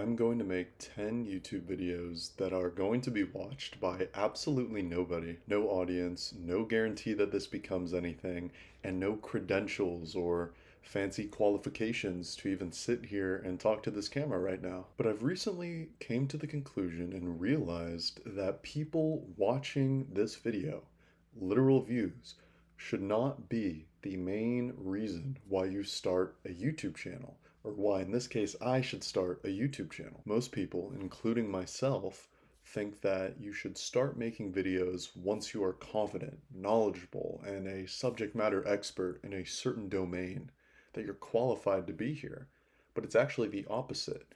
I'm going to make 10 YouTube videos that are going to be watched by absolutely nobody, no audience, no guarantee that this becomes anything, and no credentials or fancy qualifications to even sit here and talk to this camera right now. But I've recently came to the conclusion and realized that people watching this video, literal views, should not be the main reason why you start a YouTube channel, or why in this case I should start a YouTube channel. Most people, including myself, think that you should start making videos once you are confident, knowledgeable, and a subject matter expert in a certain domain, that you're qualified to be here. But it's actually the opposite.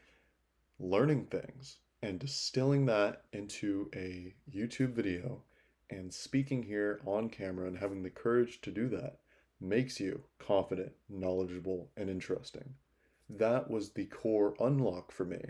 Learning things and distilling that into a YouTube video and speaking here on camera and having the courage to do that makes you confident, knowledgeable, and interesting. That was the core unlock for me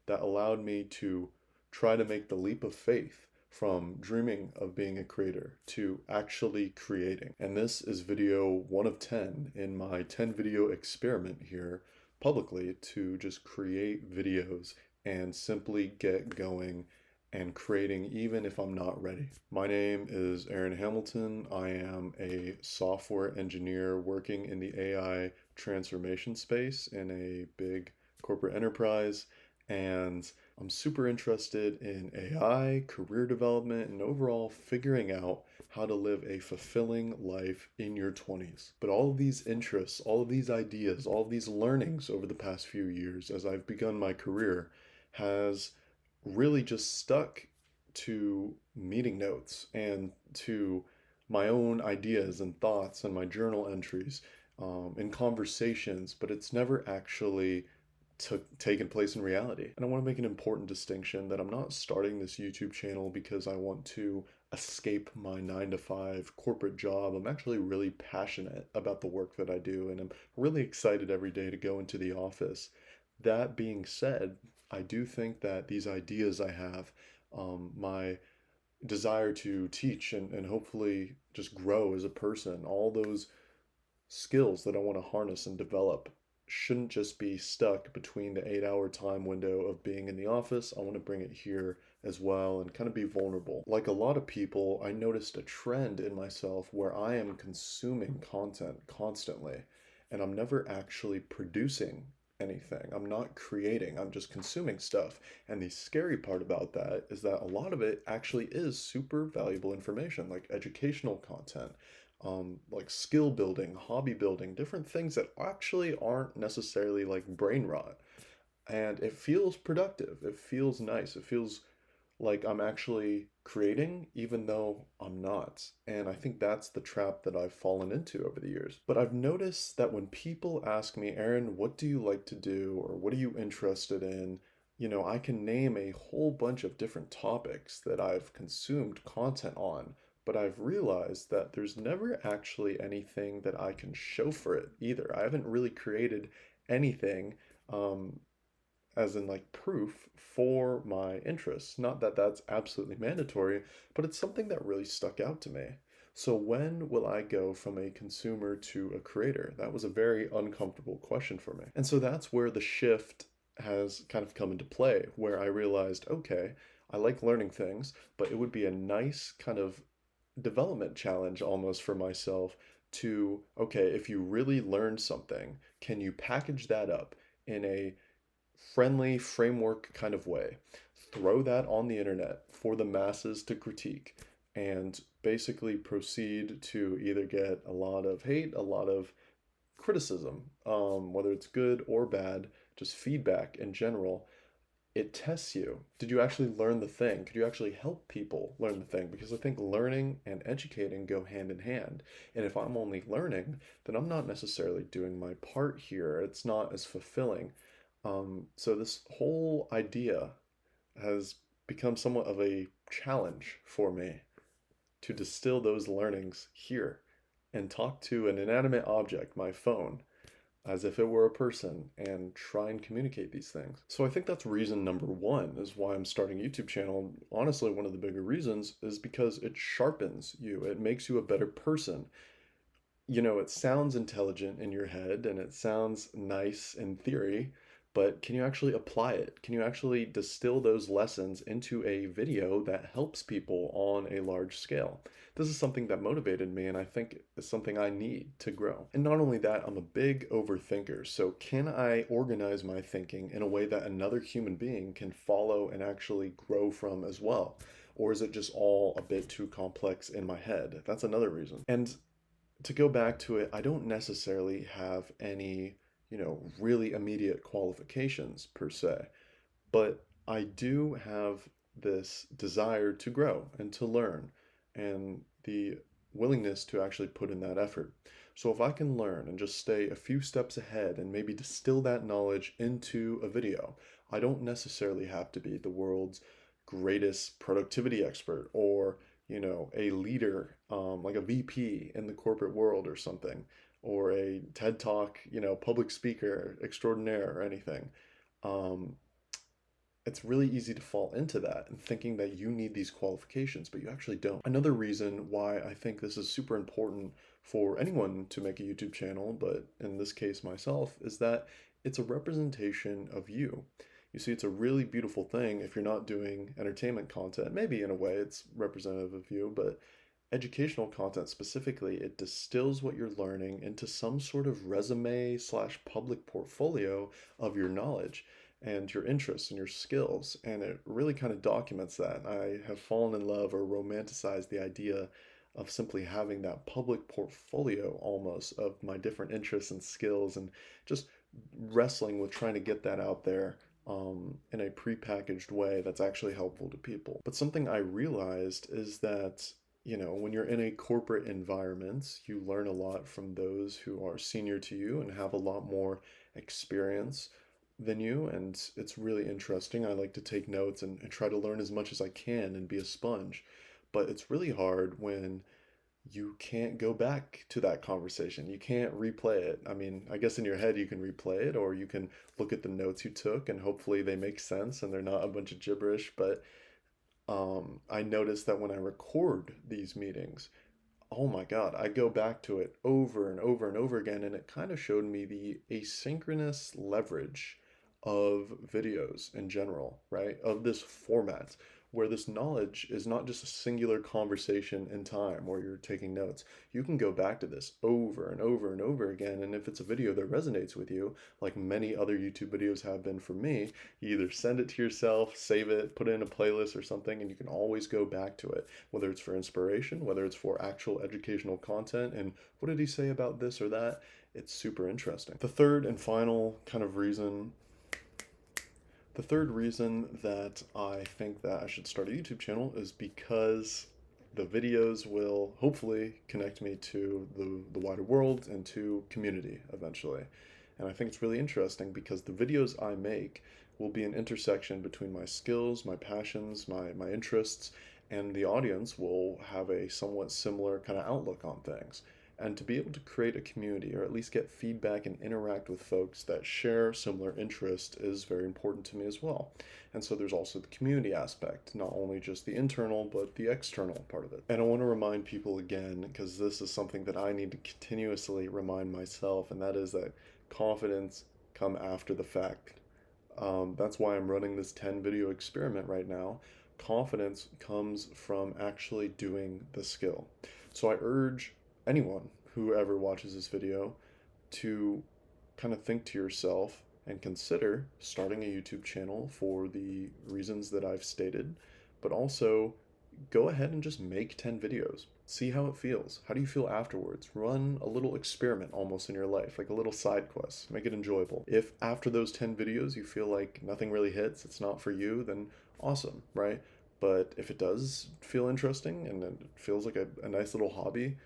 that allowed me to try to make the leap of faith from dreaming of being a creator to actually creating. And this is video 1 of 10 in my 10 video experiment here publicly to just create videos and simply get going and creating even if I'm not ready. My name is Aaron Hamilton. I am a software engineer working in the AI transformation space in a big corporate enterprise, and I'm super interested in AI, career development, and overall figuring out how to live a fulfilling life in your 20s. But all of these interests, all of these ideas, all of these learnings over the past few years as I've begun my career has really just stuck to meeting notes and to my own ideas and thoughts and my journal entries in conversations, but it's never actually taken place in reality. And I want to make an important distinction that I'm not starting this YouTube channel because I want to escape my 9 to 5 corporate job. I'm actually really passionate about the work that I do, and I'm really excited every day to go into the office. That being said, I do think that these ideas I have, my desire to teach and hopefully just grow as a person, all those skills that I want to harness and develop shouldn't just be stuck between the 8 hour time window of being in the office. I want to bring it here as well and kind of be vulnerable. Like a lot of people, I noticed a trend in myself where I am consuming content constantly and I'm never actually producing anything. I'm not creating, I'm just consuming stuff. And the scary part about that is that a lot of it actually is super valuable information, like educational content, like skill building, hobby building, different things that actually aren't necessarily like brain rot. And it feels productive. It feels nice. It feels like I'm actually creating, even though I'm not. And I think that's the trap that I've fallen into over the years. But I've noticed that when people ask me, Aaron, what do you like to do? Or what are you interested in? I can name a whole bunch of different topics that I've consumed content on, but I've realized that there's never actually anything that I can show for it either. I haven't really created anything as in like proof for my interests. Not that that's absolutely mandatory, but it's something that really stuck out to me. So when will I go from a consumer to a creator? That was a very uncomfortable question for me. And so that's where the shift has kind of come into play, where I realized, okay, I like learning things, but it would be a nice kind of development challenge almost for myself to, okay, if you really learned something, can you package that up in a friendly framework kind of way, throw that on the internet for the masses to critique, and basically proceed to either get a lot of hate, a lot of criticism, whether it's good or bad, just feedback in general. It tests you. Did you actually learn the thing? Could you actually help people learn the thing? Because I think learning and educating go hand in hand. And if I'm only learning, then I'm not necessarily doing my part here. It's not as fulfilling. So this whole idea has become somewhat of a challenge for me to distill those learnings here and talk to an inanimate object, my phone, as if it were a person and try and communicate these things. So I think that's reason number one is why I'm starting a YouTube channel. Honestly, one of the bigger reasons is because it sharpens you. It makes you a better person. It sounds intelligent in your head and it sounds nice in theory, but can you actually apply it? Can you actually distill those lessons into a video that helps people on a large scale? This is something that motivated me, and I think is something I need to grow. And not only that, I'm a big overthinker. So, can I organize my thinking in a way that another human being can follow and actually grow from as well? Or is it just all a bit too complex in my head? That's another reason. And to go back to it, I don't necessarily have any, really immediate qualifications per se, but I do have this desire to grow and to learn and the willingness to actually put in that effort. So if I can learn and just stay a few steps ahead and maybe distill that knowledge into a video, I don't necessarily have to be the world's greatest productivity expert or a leader, like a VP in the corporate world or something, or a TED Talk, public speaker extraordinaire or anything. Um, it's really easy to fall into that and thinking that you need these qualifications, but you actually don't. Another reason why I think this is super important for anyone to make a YouTube channel, but in this case myself, is that it's a representation of you. You see, it's a really beautiful thing if you're not doing entertainment content. Maybe in a way it's representative of you, but educational content specifically, it distills what you're learning into some sort of resume slash public portfolio of your knowledge and your interests and your skills. And it really kind of documents that. I have fallen in love or romanticized the idea of simply having that public portfolio almost of my different interests and skills and just wrestling with trying to get that out there in a prepackaged way that's actually helpful to people. But something I realized is that when you're in a corporate environment, you learn a lot from those who are senior to you and have a lot more experience than you. And it's really interesting. I like to take notes and try to learn as much as I can and be a sponge. But it's really hard when you can't go back to that conversation. You can't replay it. I mean, I guess in your head you can replay it, or you can look at the notes you took and hopefully they make sense and they're not a bunch of gibberish. But I noticed that when I record these meetings, oh my God, I go back to it over and over and over again, and it kind of showed me the asynchronous leverage of videos in general, right? Of this format, where this knowledge is not just a singular conversation in time where you're taking notes. You can go back to this over and over and over again, and if it's a video that resonates with you, like many other YouTube videos have been for me, you either send it to yourself, save it, put it in a playlist or something, and you can always go back to it, whether it's for inspiration, whether it's for actual educational content, and what did he say about this or that? It's super interesting. The third reason that I think that I should start a YouTube channel is because the videos will hopefully connect me to the wider world and to community eventually. And I think it's really interesting because the videos I make will be an intersection between my skills, my passions, my interests, and the audience will have a somewhat similar kind of outlook on things. And to be able to create a community or at least get feedback and interact with folks that share similar interest is very important to me as well. And so there's also the community aspect, not only just the internal, but the external part of it. And I want to remind people again, because this is something that I need to continuously remind myself, and that is that confidence come after the fact. That's why I'm running this 10 video experiment right now. Confidence comes from actually doing the skill. So I urge anyone who ever watches this video to kind of think to yourself and consider starting a YouTube channel for the reasons that I've stated, but also go ahead and just make 10 videos. See how it feels. How do you feel afterwards? Run a little experiment almost in your life, like a little side quest. Make it enjoyable. If after those 10 videos you feel like nothing really hits, it's not for you, then awesome, right? But if it does feel interesting and it feels like a nice little hobby,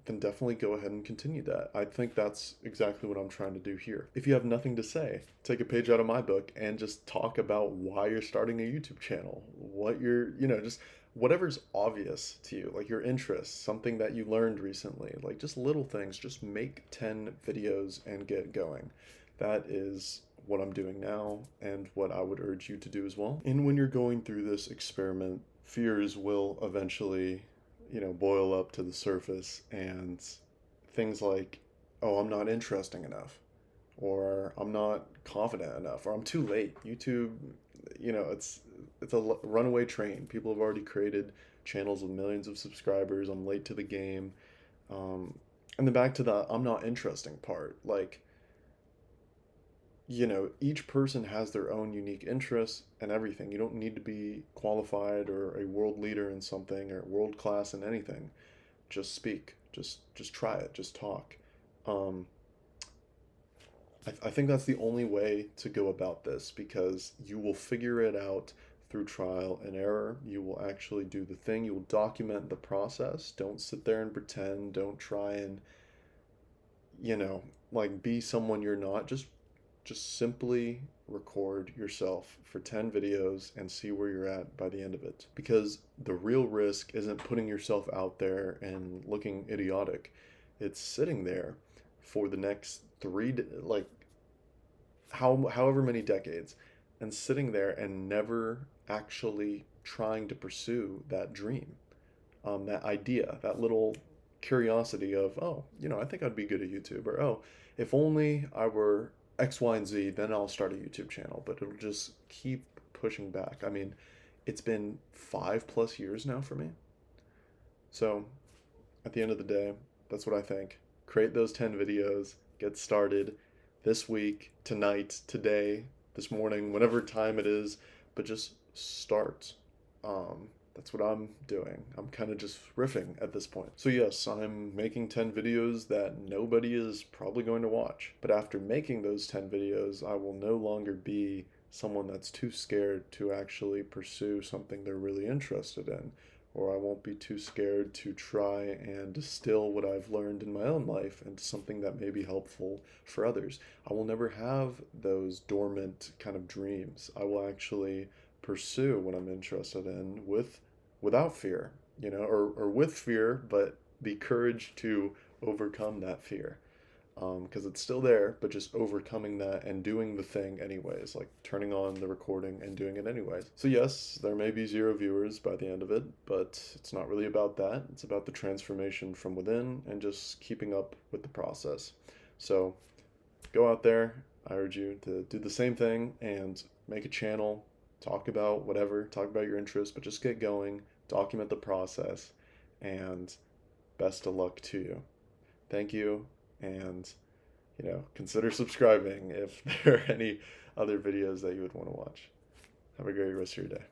then definitely go ahead and continue that. I think that's exactly what I'm trying to do here. If you have nothing to say, take a page out of my book and just talk about why you're starting a YouTube channel, what you're, just whatever's obvious to you, like your interests, something that you learned recently, like just little things. Just make 10 videos and get going. That is what I'm doing now and what I would urge you to do as well. And when you're going through this experiment, fears will eventually boil up to the surface, and things like, oh, I'm not interesting enough, or I'm not confident enough, or I'm too late. YouTube, it's a runaway train. People have already created channels with millions of subscribers. I'm late to the game. Um, and then back to the I'm not interesting part. Like, each person has their own unique interests and everything. You don't need to be qualified or a world leader in something or world class in anything. Just speak. Just try it. Just talk. Um, I think that's the only way to go about this because you will figure it out through trial and error. You will actually do the thing. You will document the process. Don't sit there and pretend. Don't try and, you know, like be someone you're not. Just simply record yourself for 10 videos and see where you're at by the end of it. Because the real risk isn't putting yourself out there and looking idiotic. It's sitting there for the next however many decades and sitting there and never actually trying to pursue that dream, that idea, that little curiosity of, oh, I think I'd be good at YouTube, or oh, if only I were X, Y, and Z, then I'll start a YouTube channel. But it'll just keep pushing back. I mean, it's been 5+ years now for me. So at the end of the day, that's what I think. Create those 10 videos, get started this week, tonight, today, this morning, whatever time it is, but just start. That's what I'm doing. I'm kind of just riffing at this point. So yes, I'm making 10 videos that nobody is probably going to watch. But after making those 10 videos, I will no longer be someone that's too scared to actually pursue something they're really interested in. Or I won't be too scared to try and distill what I've learned in my own life into something that may be helpful for others. I will never have those dormant kind of dreams. I will actually pursue what I'm interested in without fear, or with fear, but the courage to overcome that fear. Because it's still there, but just overcoming that and doing the thing anyways, like turning on the recording and doing it anyways. So yes, there may be 0 viewers by the end of it, but it's not really about that. It's about the transformation from within and just keeping up with the process. So go out there. I urge you to do the same thing and make a channel, talk about whatever, talk about your interests, but just get going, document the process, and best of luck to you. Thank you, and consider subscribing if there are any other videos that you would want to watch. Have a great rest of your day.